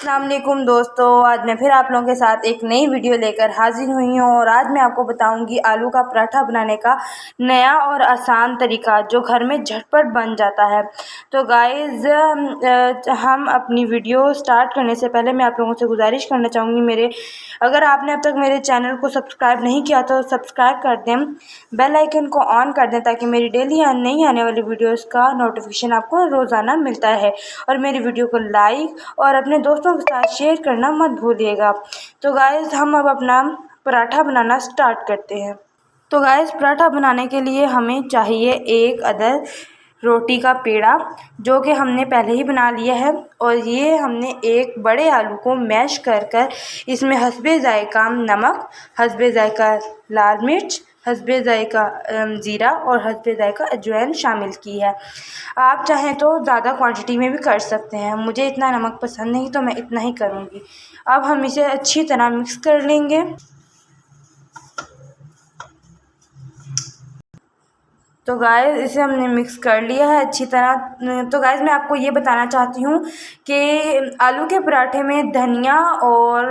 अस्सलाम वालेकुम दोस्तों, आज मैं फिर आप लोगों के साथ एक नई वीडियो लेकर हाजिर हुई हूँ और आज मैं आपको बताऊंगी आलू का पराठा बनाने का नया और आसान तरीका जो घर में झटपट बन जाता है। तो गाइज़, हम अपनी वीडियो स्टार्ट करने से पहले मैं आप लोगों से गुजारिश करना चाहूँगी, अगर आपने अब तक मेरे चैनल को सब्सक्राइब नहीं किया तो सब्सक्राइब कर दें, बेल आइकन को ऑन कर दें ताकि मेरी डेली नई आने वाली वीडियोस का नोटिफिकेशन आपको रोज़ाना मिलता है। और मेरी वीडियो को लाइक और अपने दोस्तों के साथ शेयर करना मत भूलिएगा। तो गाइज़, हम अब अपना पराठा बनाना स्टार्ट करते हैं। तो गाइज़, पराठा बनाने के लिए हमें चाहिए एक अदद रोटी का पेड़ा, जो कि हमने पहले ही बना लिया है। और ये हमने एक बड़े आलू को मैश कर कर इसमें हस्बे ज़ायका नमक, हस्बे ज़ायका लाल मिर्च, हस्बे ज़ायका ज़ीरा और हस्बे ज़ायका अजवाइन शामिल की है। आप चाहें तो ज़्यादा क्वांटिटी में भी कर सकते हैं, मुझे इतना नमक पसंद नहीं तो मैं इतना ही करूँगी। अब हम इसे अच्छी तरह मिक्स कर लेंगे। तो गाइज़, इसे हमने मिक्स कर लिया है अच्छी तरह। तो गाइज़, मैं आपको ये बताना चाहती हूँ कि आलू के पराठे में धनिया और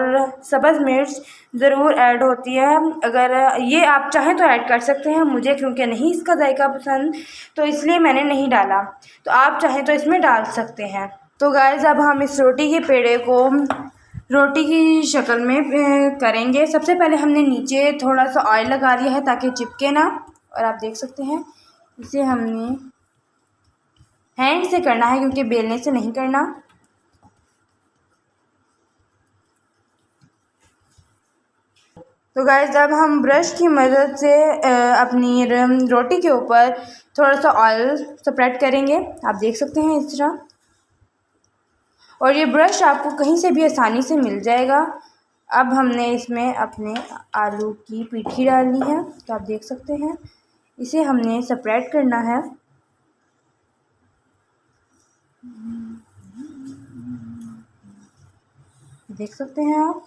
सब्ज़ मिर्च ज़रूर ऐड होती है। अगर ये आप चाहें तो ऐड कर सकते हैं, मुझे क्योंकि नहीं इसका जायका पसंद तो इसलिए मैंने नहीं डाला। तो आप चाहें तो इसमें डाल सकते हैं। तो गाइज़, अब हम इस रोटी के पेड़े को रोटी की शक्ल में करेंगे। सबसे पहले हमने नीचे थोड़ा सा ऑयल लगा लिया है ताकि चिपके ना। और आप देख सकते हैं, इसे हमने हैंड से करना है क्योंकि बेलने से नहीं करना। तो गाइस, अब हम ब्रश की मदद से अपनी रोटी के ऊपर थोड़ा सा ऑयल स्प्रेड करेंगे। आप देख सकते हैं इस तरह। और ये ब्रश आपको कहीं से भी आसानी से मिल जाएगा। अब हमने इसमें अपने आलू की पीठी डालनी है, तो आप देख सकते हैं इसे हमने स्प्रेड करना है। देख सकते हैं आप।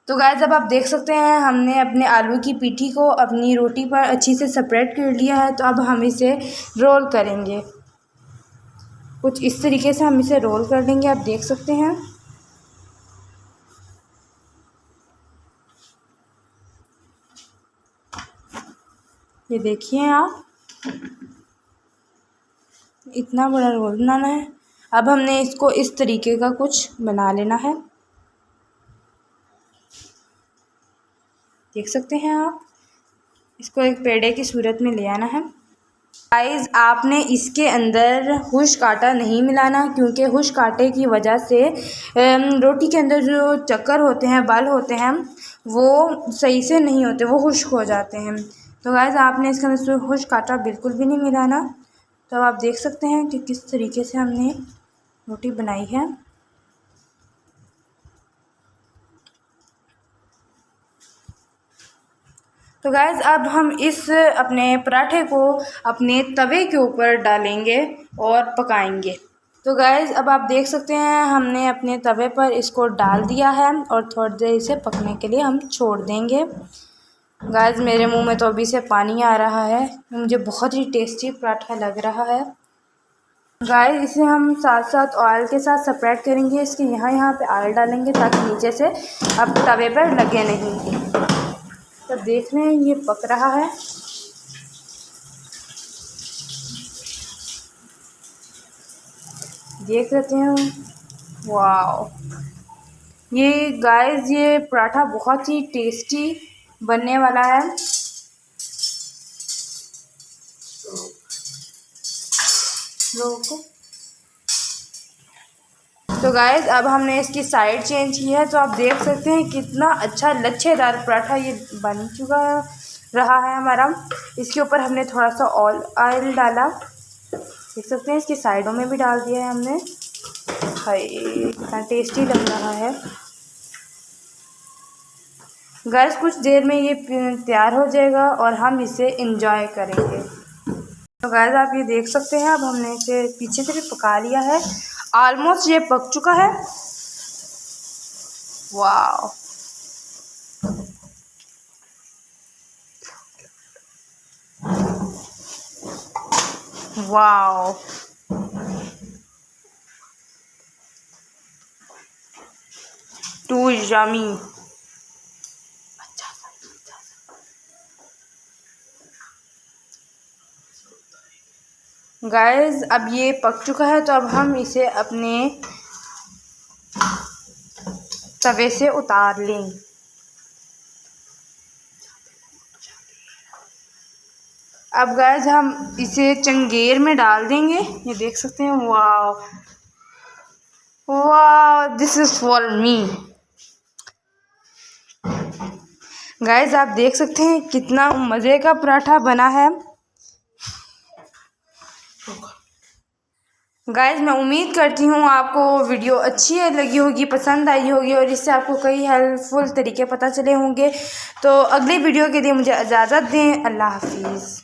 तो गाइस, अब आप देख सकते हैं हमने अपने आलू की पीठी को अपनी रोटी पर अच्छी से स्प्रेड कर लिया है। तो अब हम इसे रोल करेंगे। कुछ इस तरीके से हम इसे रोल कर लेंगे, आप देख सकते हैं। ये देखिए आप, इतना बड़ा रोल बनाना है। अब हमने इसको इस तरीके का कुछ बना लेना है। देख सकते हैं आप, इसको एक पेड़े की सूरत में ले आना है। गाइस, आपने इसके अंदर खुश्क आटा नहीं मिलाना क्योंकि खुश्क आटे की वजह से रोटी के अंदर जो चक्कर होते हैं, बल होते हैं, वो सही से नहीं होते, वो खुश्क हो जाते हैं। तो गाइस, आपने इसके अंदर खुश्क आटा बिल्कुल भी नहीं मिलाना। तो आप देख सकते हैं कि किस तरीके से हमने रोटी बनाई है। तो गाइज़, अब हम इस अपने पराठे को अपने तवे के ऊपर डालेंगे और पकाएंगे। तो गाइज़, अब आप देख सकते हैं हमने अपने तवे पर इसको डाल दिया है और थोड़ी देर इसे पकने के लिए हम छोड़ देंगे। गाइज़, मेरे मुंह में तो अभी से पानी आ रहा है, मुझे बहुत ही टेस्टी पराठा लग रहा है। गाइस, इसे हम साथ साथ ऑयल के साथ स्प्रेड करेंगे। इसके यहाँ पे ऑयल डालेंगे ताकि नीचे से अब तवे पर लगे नहीं। तो देख रहे हैं ये पक रहा है। देख लेते हैं। वाओ, ये गाइस, ये पराठा बहुत ही टेस्टी बनने वाला है। तो गाइस, अब हमने इसकी साइड चेंज की है, तो आप देख सकते हैं कितना अच्छा लच्छेदार पराठा ये बन चुका रहा है हमारा। इसके ऊपर हमने थोड़ा सा ऑयल डाला, देख सकते हैं। इसकी साइडों में भी डाल दिया है हमने। हाय, कितना टेस्टी लग रहा है। गाइस, कुछ देर में ये तैयार हो जाएगा और हम इसे इंजॉय करेंगे। तो गाइस, आप ये देख सकते हैं, अब हमने इसे पीछे से भी पका लिया है। ऑलमोस्ट ये पक चुका है। वाह, वाओ, टू यमी। गाइस अब ये पक चुका है, तो अब हम इसे अपने तवे से उतार लें। अब गाइस हम इसे चंगेर में डाल देंगे। ये देख सकते हैं, wow wow, this is for me. Guys आप देख सकते हैं कितना मज़े का पराठा बना है। गाइस मैं उम्मीद करती हूँ आपको वीडियो अच्छी लगी होगी, पसंद आई होगी और इससे आपको कई हेल्पफुल तरीके पता चले होंगे। तो अगले वीडियो के लिए मुझे इजाज़त दें। अल्लाह हाफिज़।